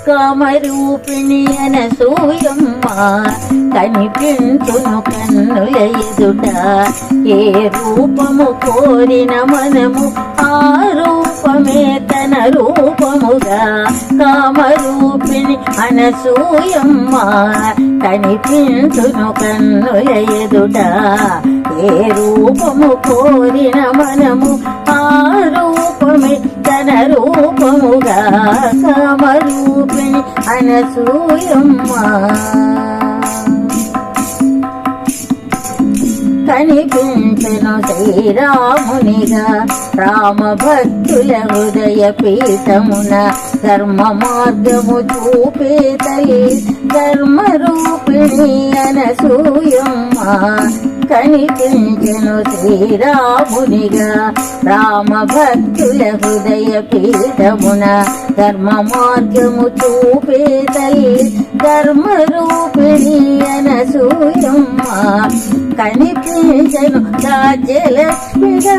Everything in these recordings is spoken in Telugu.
కామరూపిణి అనసూయమ్మ కనిపించును కన్నుల ఎదుట. ఏ రూపము కోరిన మనము ఆ రూపమే తన రూపముగా. కామరూపిణి అనసూయమ్మ కనిపించును కన్నుల ఎదుట. ఏ రూపము కోరిన మనము ఆ రూపమే తన రూపముగా. కామరూపిణి అనసూయమ్మ కనిపించెను శ్రీరామునిగా రామ భక్తుల హృదయ పీఠమున. ధర్మ మార్గము చూపే తల్లి ధర్మరూపిణి అనసూయమ్మ కనిపించెను శ్రీరామునిగా రామ భక్తుల హృదయ పీఠమున. ధర్మ మార్గము చూపే తల్లి ధర్మరూపిణి అనసూయమ్మ కనిపించెను రాజ్యలక్ష్మిగా.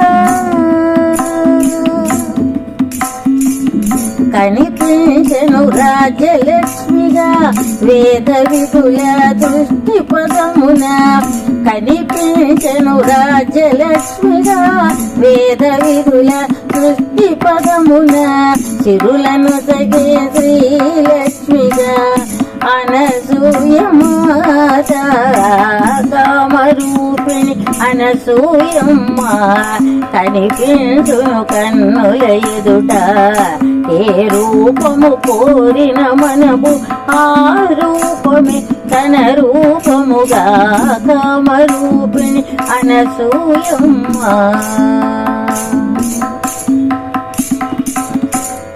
కనిపించెను రాజ్యలక్ష్మిగా వేద విధుల దృష్టి పదమున. కనిపించెను రాజ్యలక్ష్మిగా వేద విధుల దృష్టి పదమున. సిరులను తగే శ్రీలక్ష్మిగా అనసూయమాత. కామరూపిణి అనసూయమ్మ కనిపించును కన్నుల ఎదుట. ఏ రూపము కోరిన మనము ఆ రూపమే తన రూపముగా. కామరూపిణి అనసూయమ్మ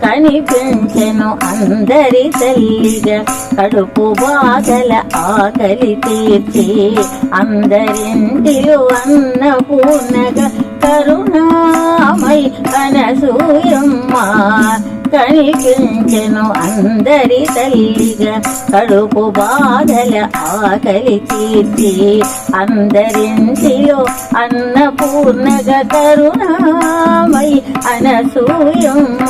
కనిపించెను అందరి తల్లిగా కడుపు బాధల ఆకలి తీర్చి. అందరింటిలో అన్నపూర్ణగా కరుణామై అనసూయమ్మ కనిపించెను అందరి తల్లిగా కడుపు బాధల ఆకలి తీర్చి. అందరింటిలో అన్నపూర్ణగా కరుణామై అనసూయమ్మ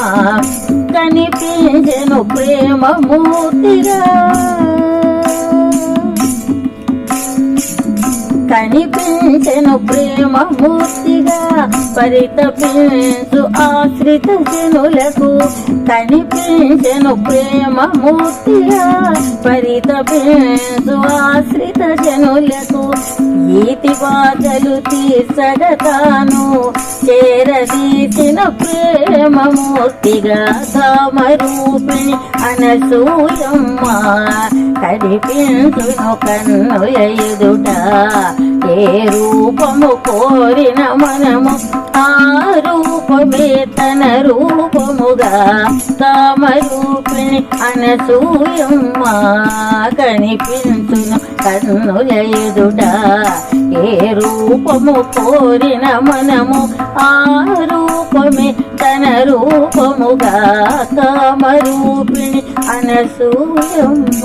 కనిపించెను ప్రేమమూర్తిగా. కనిపించెను ప్రేమమూర్తిగా పరితపించు ఆశ్రిత జనులకు. కనిపించెను ప్రేమమూర్తిగా పరితపించు ఆశ్రిత జనులకు. ఈతి బాధలు తీర్చగతాను చేరదీసిన ప్రేమమూర్తిగా. కామరూపిణి అనసూయమ్మ కనిపించును కన్నుల ఎదుట. ఏ రూపము కోరిన మనము ఆ రూపమే తన రూపముగా. కామరూపిణి అనసూయమ్మ కనిపించును కన్నుల ఎదుట. ఏ రూపము కోరిన మనము ఆ రూపమే తన రూపముగా. కామరూపిణి అనసూయమ్మ.